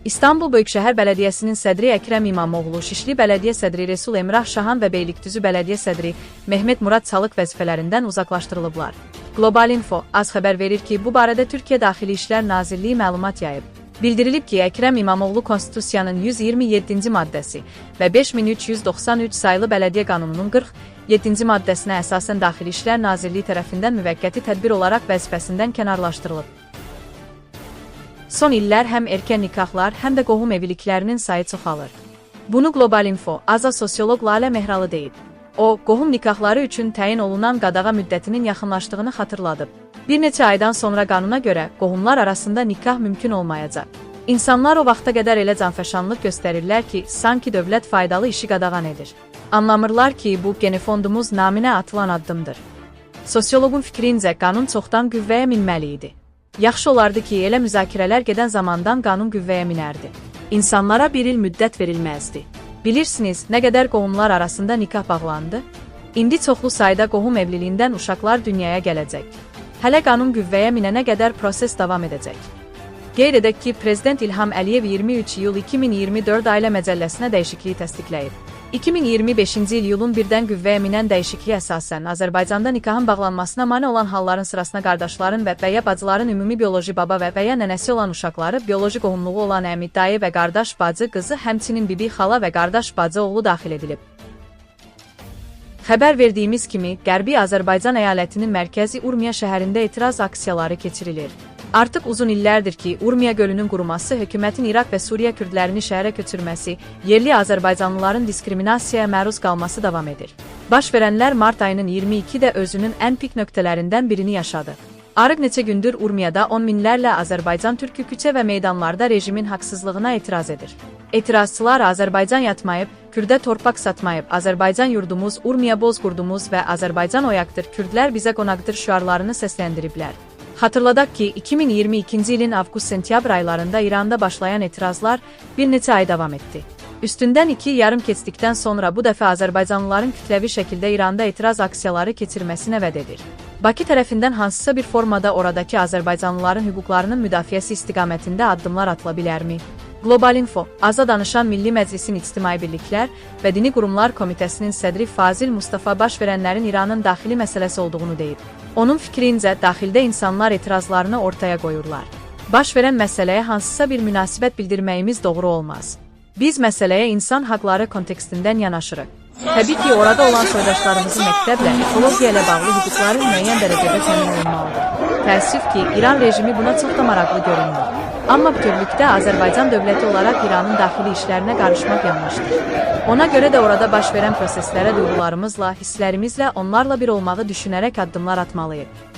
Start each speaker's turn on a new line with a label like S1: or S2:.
S1: İstanbul Böyükşəhər Bələdiyyəsinin sədri Əkrəm İmamoğlu, Şişli Bələdiyyə sədri Resul Emrah Şahan və Beylikdüzü Bələdiyyə sədri Mehmet Murad Çalıq vəzifələrindən uzaqlaşdırılıblar. Global Info az xəbər verir ki, bu barədə Türkiyə Daxili İşlər Nazirliyi məlumat yayıb. Bildirilib ki, Əkrəm İmamoğlu Konstitusiyanın 127-ci maddəsi və 5393 sayılı Bələdiyyə Qanununun 47-ci maddəsinə əsasən Daxili İşlər Nazirliyi tərəfindən müvəqqəti tədbir olaraq vəzifəsindən kənarlaşdırılıb. Son illər həm erkən nikahlar, həm də qohum evliliklərinin sayı çoxalır. Bunu Global Info Aza sosioloq Lalə Mehralı deyib. O, qohum nikahları üçün təyin olunan qadağa müddətinin yaxınlaşdığını xatırladıb. Bir neçə aydan sonra qanuna görə qohumlar arasında nikah mümkün olmayacaq. İnsanlar o vaxta qədər elə canfəşanlıq göstərirlər ki, sanki dövlət faydalı işi qadağan edir. Anlamırlar ki, bu genofondumuz naminə atılan addımdır. Sosiologun fikrincə qanun çoxdan qüvvəyə minməli idi. Yaxşı olardı ki, elə müzakirələr gedən zamandan qanun qüvvəyə minərdi. İnsanlara bir il müddət verilməzdi. Bilirsiniz, nə qədər qohumlar arasında nikah bağlandı? İndi çoxlu sayda qohum evliliyindən uşaqlar dünyaya gələcək. Hələ qanun qüvvəyə minənə qədər proses davam edəcək. Qeyd edək ki, Prezident İlham Əliyev 23 iyul 2024 Ailə Məcəlləsinə dəyişikliyi təsdiqləyib. 2025-ci il iyulun 1-dən qüvvəyə minən dəyişikliyə əsasən Azərbaycanda nikahın bağlanmasına mane olan halların sırasına qardaşların və ya bacıların ümumi bioloji baba və ya nənəsi olan uşaqları, bioloji qohumluğu olan əmi, dayı və qardaş bacı qızı, həmçinin bibi, xala və qardaş bacı oğlu daxil edilib. Xəbər verdiyimiz kimi, Qərbi Azərbaycan əyalətinin mərkəzi Urmiya şəhərində etiraz aksiyaları keçirilir. Artıq uzun illərdir ki, Urmiya gölünün quruması, hökumətin İraq və Suriya kürdlərini şəhərə köçürməsi, yerli Azərbaycanlıların diskriminasiyaya məruz qalması davam edir. Baş verənlər mart ayının 22-də özünün ən pik nöqtələrindən birini yaşadı. Arıq neçə gündür Urmiyada 10 minlərlə Azərbaycan türkü küçə və meydanlarda rejimin haqsızlığına etiraz edir. Etirazçılar Azərbaycan yatmayıb, Kürdə torpaq satmayıb, Azərbaycan yurdumuz, Urmiya bozqurdumuz və Azərbaycan oyaqdır, Kürdlər bizə qonaqdır şüarlarını səsləndiriblər. Xatırladaq ki, 2022-ci ilin avqust-sentyabr aylarında İranda başlayan etirazlar bir neçə ay davam etdi. Üstündən 2 yarım keçdikdən sonra bu dəfə Azərbaycanlıların kütləvi şəkildə İranda etiraz aksiyaları keçirməsinə vəd edir. Bakı tərəfindən hansısa bir formada oradakı Azərbaycanlıların hüquqlarının müdafiəsi istiqamətində addımlar atıla bilərmi? Global Info, Aza danışan Milli Məclisin İctimai Birliklər və Dini Qurumlar Komitəsinin sədri Fazil Mustafa baş verənlərin İranın daxili məsələsi olduğunu deyib. Onun fikrincə, daxildə insanlar etirazlarını ortaya qoyurlar. Baş verən məsələyə hansısa bir münasibət bildirməyimiz doğru olmaz. Biz məsələyə insan haqları kontekstindən yanaşırıq. Təbii ki, orada olan soydaşlarımızın məktəblə, ekologiya ilə bağlı hüquqları müəyyən dərəcədə təmin olunmalıdır. Təəssüf ki, İran rejimi buna çox da maraqlı görünmür. Amma bütövlükdə Azərbaycan dövləti olaraq İranın daxili işlərinə qarışmaq yanlışdır. Ona görə də orada baş verən proseslərə duyğularımızla, hisslərimizlə, onlarla bir olmağı düşünərək addımlar atmalıyıq.